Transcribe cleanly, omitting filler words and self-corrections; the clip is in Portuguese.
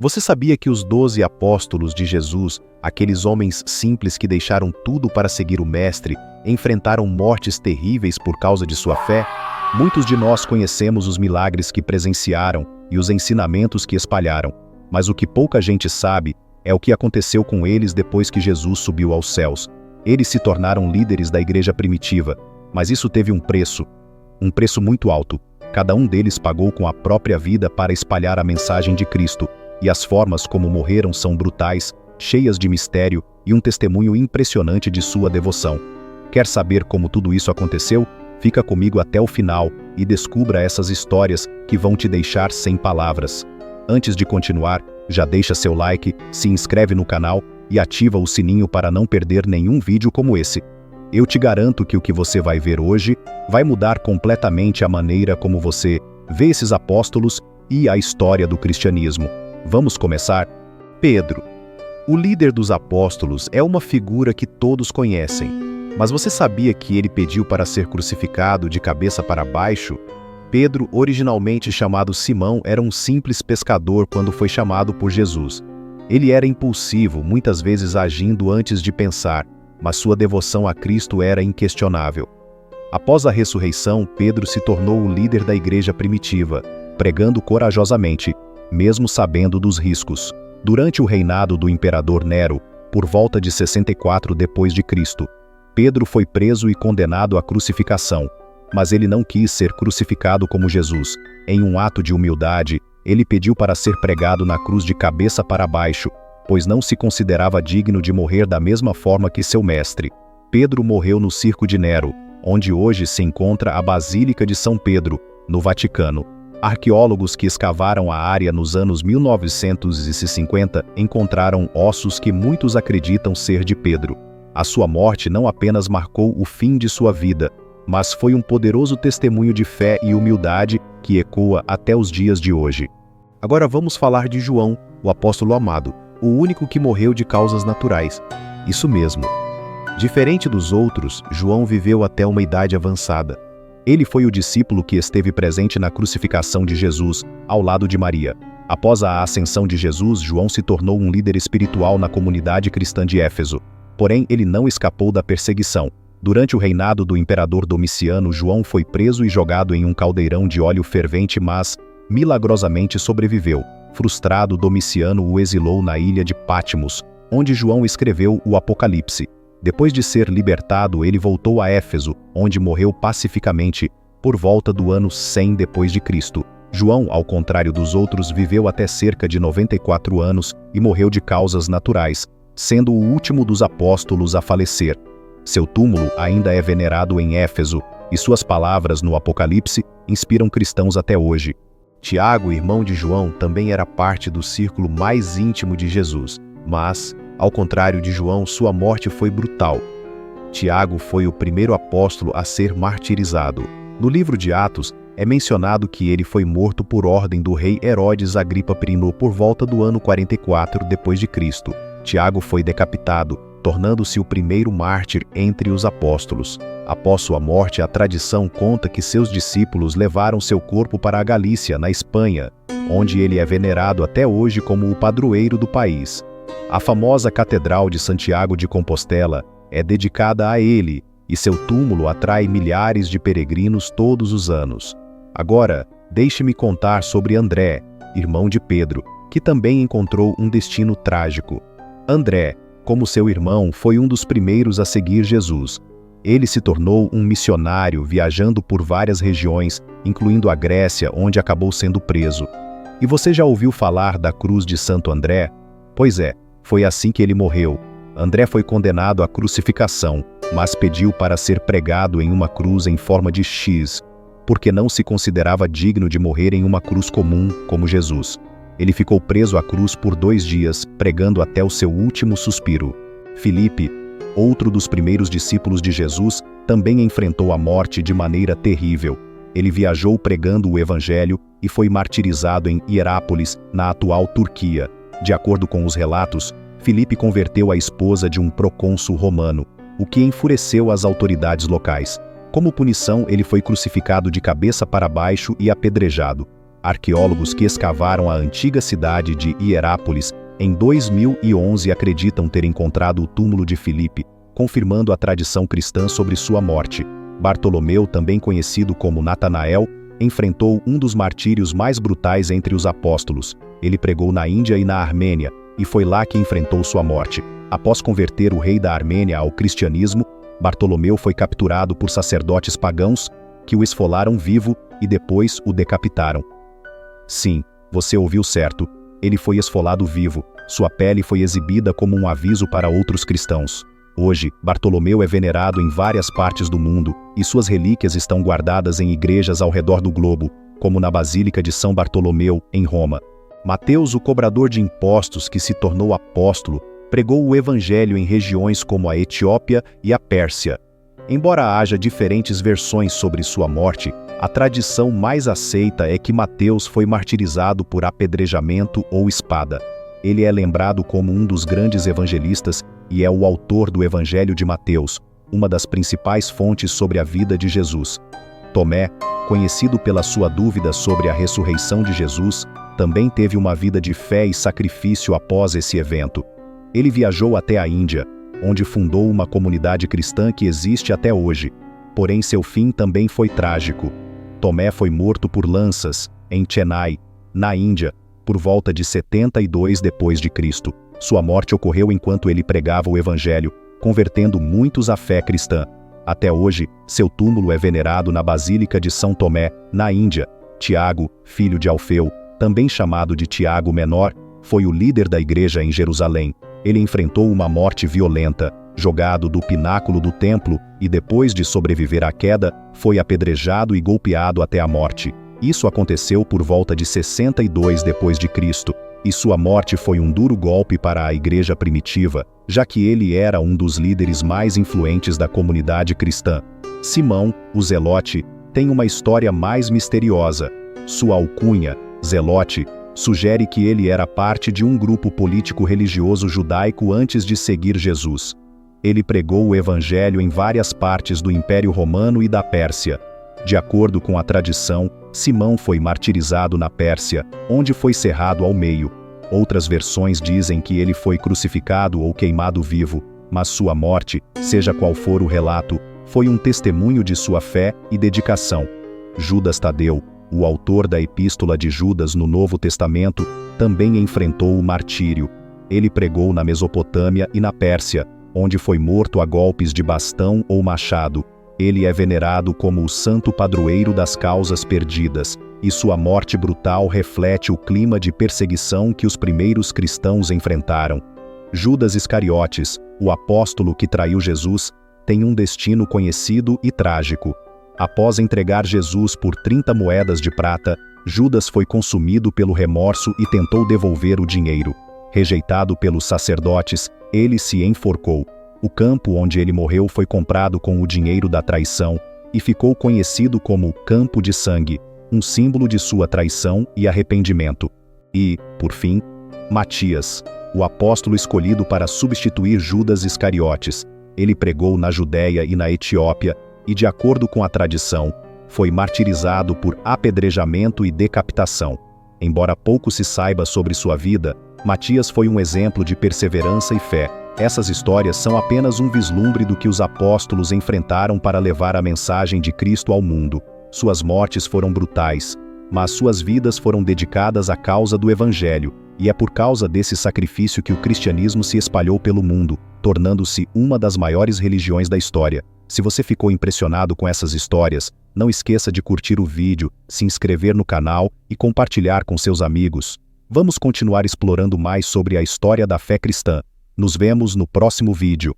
Você sabia que os 12 apóstolos de Jesus, aqueles homens simples que deixaram tudo para seguir o Mestre, enfrentaram mortes terríveis por causa de sua fé? Muitos de nós conhecemos os milagres que presenciaram e os ensinamentos que espalharam, mas o que pouca gente sabe é o que aconteceu com eles depois que Jesus subiu aos céus. Eles se tornaram líderes da igreja primitiva, mas isso teve um preço muito alto. Cada um deles pagou com a própria vida para espalhar a mensagem de Cristo, e as formas como morreram são brutais, cheias de mistério e um testemunho impressionante de sua devoção. Quer saber como tudo isso aconteceu? Fica comigo até o final e descubra essas histórias que vão te deixar sem palavras. Antes de continuar, já deixa seu like, se inscreve no canal e ativa o sininho para não perder nenhum vídeo como esse. Eu te garanto que o que você vai ver hoje vai mudar completamente a maneira como você vê esses apóstolos e a história do cristianismo. Vamos começar? Pedro. O líder dos apóstolos é uma figura que todos conhecem, mas você sabia que ele pediu para ser crucificado de cabeça para baixo? Pedro, originalmente chamado Simão, era um simples pescador quando foi chamado por Jesus. Ele era impulsivo, muitas vezes agindo antes de pensar, mas sua devoção a Cristo era inquestionável. Após a ressurreição, Pedro se tornou o líder da igreja primitiva, pregando corajosamente, mesmo sabendo dos riscos. Durante o reinado do imperador Nero, por volta de 64 d.C., Pedro foi preso e condenado à crucificação, mas ele não quis ser crucificado como Jesus. Em um ato de humildade, ele pediu para ser pregado na cruz de cabeça para baixo, pois não se considerava digno de morrer da mesma forma que seu mestre. Pedro morreu no Circo de Nero, onde hoje se encontra a Basílica de São Pedro, no Vaticano. Arqueólogos que escavaram a área nos anos 1950 encontraram ossos que muitos acreditam ser de Pedro. A sua morte não apenas marcou o fim de sua vida, mas foi um poderoso testemunho de fé e humildade que ecoa até os dias de hoje. Agora vamos falar de João, o apóstolo amado, o único que morreu de causas naturais. Isso mesmo. Diferente dos outros, João viveu até uma idade avançada. Ele foi o discípulo que esteve presente na crucificação de Jesus, ao lado de Maria. Após a ascensão de Jesus, João se tornou um líder espiritual na comunidade cristã de Éfeso. Porém, ele não escapou da perseguição. Durante o reinado do imperador Domiciano, João foi preso e jogado em um caldeirão de óleo fervente, mas, milagrosamente, sobreviveu. Frustrado, Domiciano o exilou na ilha de Patmos, onde João escreveu o Apocalipse. Depois de ser libertado, ele voltou a Éfeso, onde morreu pacificamente, por volta do ano 100 d.C. João, ao contrário dos outros, viveu até cerca de 94 anos e morreu de causas naturais, sendo o último dos apóstolos a falecer. Seu túmulo ainda é venerado em Éfeso, e suas palavras no Apocalipse inspiram cristãos até hoje. Tiago, irmão de João, também era parte do círculo mais íntimo de Jesus, mas, ao contrário de João, sua morte foi brutal. Tiago foi o primeiro apóstolo a ser martirizado. No livro de Atos, é mencionado que ele foi morto por ordem do rei Herodes Agripa I por volta do ano 44 d.C. Tiago foi decapitado, tornando-se o primeiro mártir entre os apóstolos. Após sua morte, a tradição conta que seus discípulos levaram seu corpo para a Galícia, na Espanha, onde ele é venerado até hoje como o padroeiro do país. A famosa Catedral de Santiago de Compostela é dedicada a ele, e seu túmulo atrai milhares de peregrinos todos os anos. Agora, deixe-me contar sobre André, irmão de Pedro, que também encontrou um destino trágico. André, como seu irmão, foi um dos primeiros a seguir Jesus. Ele se tornou um missionário viajando por várias regiões, incluindo a Grécia, onde acabou sendo preso. E você já ouviu falar da cruz de Santo André? Pois é, foi assim que ele morreu. André foi condenado à crucificação, mas pediu para ser pregado em uma cruz em forma de X, porque não se considerava digno de morrer em uma cruz comum, como Jesus. Ele ficou preso à cruz por 2 dias, pregando até o seu último suspiro. Filipe, outro dos primeiros discípulos de Jesus, também enfrentou a morte de maneira terrível. Ele viajou pregando o Evangelho e foi martirizado em Hierápolis, na atual Turquia. De acordo com os relatos, Filipe converteu a esposa de um procônsul romano, o que enfureceu as autoridades locais. Como punição, ele foi crucificado de cabeça para baixo e apedrejado. Arqueólogos que escavaram a antiga cidade de Hierápolis em 2011 acreditam ter encontrado o túmulo de Filipe, confirmando a tradição cristã sobre sua morte. Bartolomeu, também conhecido como Natanael, enfrentou um dos martírios mais brutais entre os apóstolos. Ele pregou na Índia e na Armênia, e foi lá que enfrentou sua morte. Após converter o rei da Armênia ao cristianismo, Bartolomeu foi capturado por sacerdotes pagãos que o esfolaram vivo e depois o decapitaram. Sim, você ouviu certo. Ele foi esfolado vivo. Sua pele foi exibida como um aviso para outros cristãos. Hoje, Bartolomeu é venerado em várias partes do mundo e suas relíquias estão guardadas em igrejas ao redor do globo, como na Basílica de São Bartolomeu, em Roma. Mateus, o cobrador de impostos que se tornou apóstolo, pregou o evangelho em regiões como a Etiópia e a Pérsia. Embora haja diferentes versões sobre sua morte, a tradição mais aceita é que Mateus foi martirizado por apedrejamento ou espada. Ele é lembrado como um dos grandes evangelistas e é o autor do Evangelho de Mateus, uma das principais fontes sobre a vida de Jesus. Tomé, conhecido pela sua dúvida sobre a ressurreição de Jesus, também teve uma vida de fé e sacrifício após esse evento. Ele viajou até a Índia, onde fundou uma comunidade cristã que existe até hoje. Porém, seu fim também foi trágico. Tomé foi morto por lanças, em Chennai, na Índia, por volta de 72 d.C. Sua morte ocorreu enquanto ele pregava o Evangelho, convertendo muitos à fé cristã. Até hoje, seu túmulo é venerado na Basílica de São Tomé, na Índia. Tiago, filho de Alfeu, também chamado de Tiago Menor, foi o líder da igreja em Jerusalém. Ele enfrentou uma morte violenta, jogado do pináculo do templo e depois de sobreviver à queda, foi apedrejado e golpeado até a morte. Isso aconteceu por volta de 62 d.C., e sua morte foi um duro golpe para a igreja primitiva, já que ele era um dos líderes mais influentes da comunidade cristã. Simão, o Zelote, tem uma história mais misteriosa. Sua alcunha, Zelote, sugere que ele era parte de um grupo político-religioso judaico antes de seguir Jesus. Ele pregou o evangelho em várias partes do Império Romano e da Pérsia. De acordo com a tradição, Simão foi martirizado na Pérsia, onde foi cerrado ao meio. Outras versões dizem que ele foi crucificado ou queimado vivo, mas sua morte, seja qual for o relato, foi um testemunho de sua fé e dedicação. Judas Tadeu, o autor da Epístola de Judas no Novo Testamento, também enfrentou o martírio. Ele pregou na Mesopotâmia e na Pérsia, onde foi morto a golpes de bastão ou machado. Ele é venerado como o santo padroeiro das causas perdidas, e sua morte brutal reflete o clima de perseguição que os primeiros cristãos enfrentaram. Judas Iscariotes, o apóstolo que traiu Jesus, tem um destino conhecido e trágico. Após entregar Jesus por 30 moedas de prata, Judas foi consumido pelo remorso e tentou devolver o dinheiro. Rejeitado pelos sacerdotes, ele se enforcou. O campo onde ele morreu foi comprado com o dinheiro da traição e ficou conhecido como Campo de Sangue, um símbolo de sua traição e arrependimento. E, por fim, Matias, o apóstolo escolhido para substituir Judas Iscariotes. Ele pregou na Judéia e na Etiópia e, de acordo com a tradição, foi martirizado por apedrejamento e decapitação. Embora pouco se saiba sobre sua vida, Matias foi um exemplo de perseverança e fé. Essas histórias são apenas um vislumbre do que os apóstolos enfrentaram para levar a mensagem de Cristo ao mundo. Suas mortes foram brutais, mas suas vidas foram dedicadas à causa do Evangelho, e é por causa desse sacrifício que o cristianismo se espalhou pelo mundo, tornando-se uma das maiores religiões da história. Se você ficou impressionado com essas histórias, não esqueça de curtir o vídeo, se inscrever no canal e compartilhar com seus amigos. Vamos continuar explorando mais sobre a história da fé cristã. Nos vemos no próximo vídeo.